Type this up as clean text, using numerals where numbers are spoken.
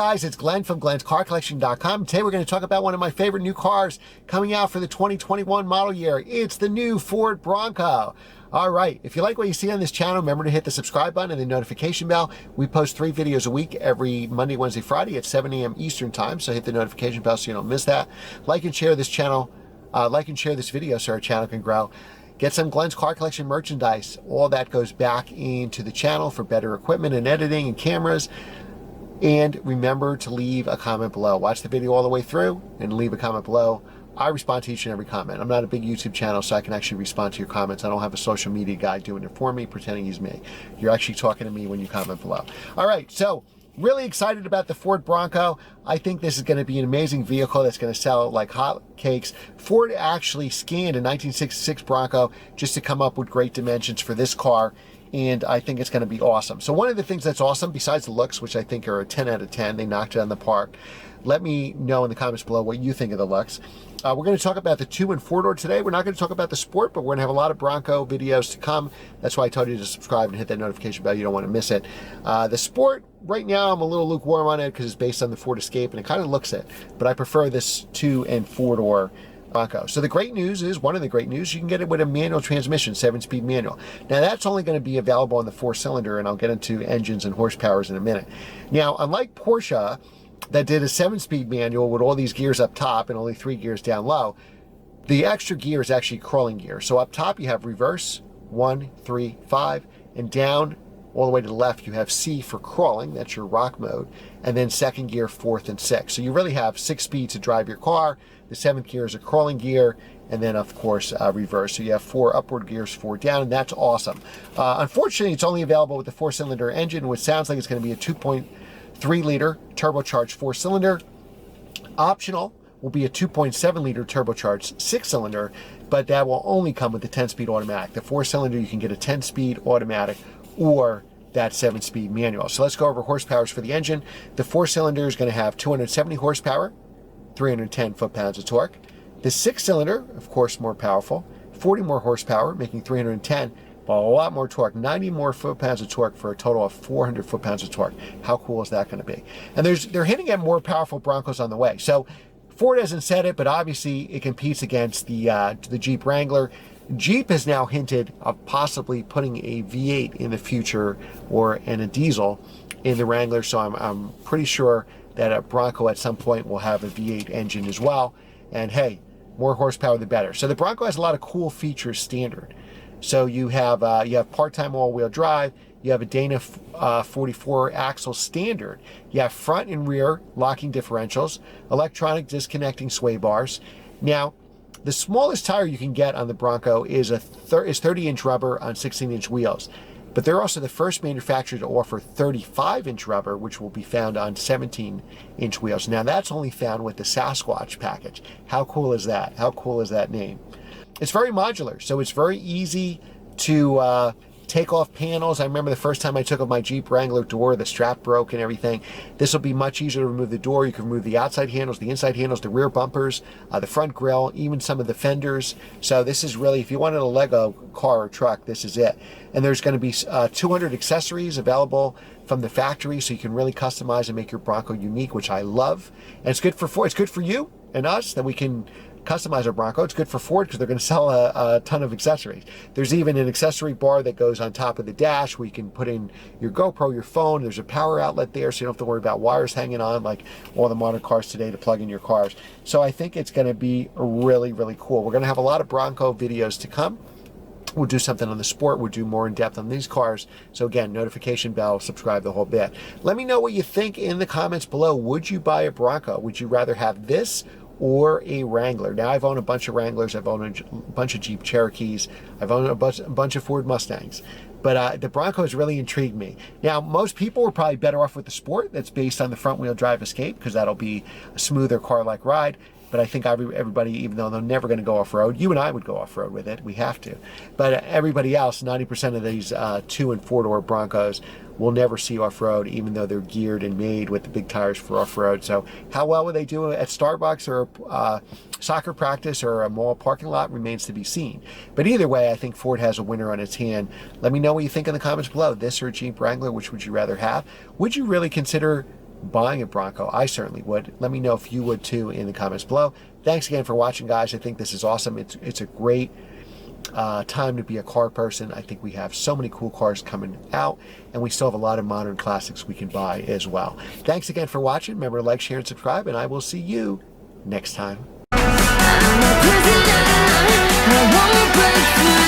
guys, it's Glenn from glenscarcollection.com. Today we're going to talk about one of my favorite new cars coming out for the 2021 model year. It's the new Ford Bronco. All right, if you like what you see on this channel, remember to hit the subscribe button and the notification bell. We post 3 videos a week every Monday, Wednesday, Friday at 7 a.m. Eastern time, so hit the notification bell so you don't miss that. Like and share this video so our channel can grow. Get some Glenn's Car Collection merchandise. All that goes back into the channel for better equipment and editing and cameras. And remember to leave a comment below. Watch the video all the way through and leave a comment below. I respond to each and every comment. I'm not a big YouTube channel, so I can actually respond to your comments. I don't have a social media guy doing it for me, pretending he's me. You're actually talking to me when you comment below. All right, so really excited about the Ford Bronco. I think this is going to be an amazing vehicle that's going to sell like hotcakes. Ford actually scanned a 1966 Bronco just to come up with great dimensions for this car, and I think it's going to be awesome. So one of the things that's awesome, besides the looks, which I think are a 10 out of 10, they knocked it out of the park. Let me know in the comments below what you think of the looks. We're going to talk about the 2- and 4-door today. We're not going to talk about the Sport, but we're going to have a lot of Bronco videos to come. That's why I told you to subscribe and hit that notification bell. You don't want to miss it. The Sport, right now, I'm a little lukewarm on it because it's based on the Ford Escape, and it kind of looks it. But I prefer this 2- and 4-door Bronco. So the great news is, one of the great news, you can get it with a manual transmission, 7-speed manual. Now that's only going to be available on the 4-cylinder, and I'll get into engines and horsepowers in a minute. Now, unlike Porsche, that did a 7-speed manual with all these gears up top and only 3 gears down low, the extra gear is actually crawling gear. So up top you have reverse, 1, 3, 5, and down all the way to the left you have C for crawling, that's your rock mode, and then second gear, 4th, and 6th. So you really have 6 speeds to drive your car. The 7th gear is a crawling gear, and then of course reverse. So you have 4 upward gears, 4 down, and that's awesome. Unfortunately, it's only available with the 4-cylinder engine, which sounds like it's going to be a 2.3-liter turbocharged 4-cylinder. Optional will be a 2.7-liter turbocharged 6-cylinder, but that will only come with the 10-speed automatic. The 4-cylinder, you can get a 10-speed automatic or that 7-speed manual. So let's go over horsepowers for the engine. The 4-cylinder is going to have 270 horsepower, 310 foot-pounds of torque. The 6-cylinder, of course, more powerful, 40 more horsepower, making 310, but a lot more torque, 90 more foot-pounds of torque for a total of 400 foot-pounds of torque. How cool is that going to be? And they're hinting at more powerful Broncos on the way. So Ford hasn't said it, but obviously it competes against the Jeep Wrangler. Jeep has now hinted of possibly putting a V8 in the future and a diesel in the Wrangler. So I'm pretty sure that a Bronco at some point will have a V8 engine as well. And hey, more horsepower the better. So the Bronco has a lot of cool features standard. So you have part-time all-wheel drive. You have a Dana 44 axle standard. You have front and rear locking differentials, electronic disconnecting sway bars. Now, the smallest tire you can get on the Bronco is 30-inch rubber on 16-inch wheels. But they're also the first manufacturer to offer 35-inch rubber, which will be found on 17-inch wheels. Now, that's only found with the Sasquatch package. How cool is that? How cool is that name? It's very modular, so it's very easy to take off panels. I remember the first time I took off my Jeep Wrangler door, the strap broke and everything. This will be much easier to remove the door. You can remove the outside handles, the inside handles, the rear bumpers, the front grille, even some of the fenders. So this is really, if you wanted a Lego car or truck, this is it. And there's going to be 200 accessories available from the factory, so you can really customize and make your Bronco unique, which I love. And it's good for Ford. It's good for you and us that we can customize our Bronco. It's good for Ford because they're going to sell a ton of accessories. There's even an accessory bar that goes on top of the dash where you can put in your GoPro, your phone. There's a power outlet there, so you don't have to worry about wires hanging on like all the modern cars today to plug in your cars. So I think it's going to be really, really cool. We're going to have a lot of Bronco videos to come. We'll do something on the Sport. We'll do more in depth on these cars. So again, notification bell, subscribe, the whole bit. Let me know what you think in the comments below. Would you buy a Bronco? Would you rather have this or a Wrangler? Now, I've owned a bunch of Wranglers. I've owned a bunch of Jeep Cherokees. I've owned a bunch of Ford Mustangs. But the Bronco has really intrigued me. Now, most people are probably better off with the Sport. That's based on the front-wheel drive Escape because that'll be a smoother car-like ride. But I think everybody, even though they're never going to go off-road, you and I would go off-road with it. We have to. But everybody else, 90% of these 2- and 4-door Broncos will never see off-road, even though they're geared and made with the big tires for off-road. So how well will they do at Starbucks or soccer practice or a mall parking lot remains to be seen. But either way, I think Ford has a winner on its hand. Let me know what you think in the comments below. This or a Jeep Wrangler, which would you rather have? Would you really consider buying a Bronco. I certainly would. Let me know if you would too in the comments below. Thanks again for watching, guys. I think this is awesome. It's a great time to be a car person. I think we have so many cool cars coming out, and we still have a lot of modern classics we can buy as well. Thanks again for watching. Remember to like, share, and subscribe, and I will see you next time. I won't break through.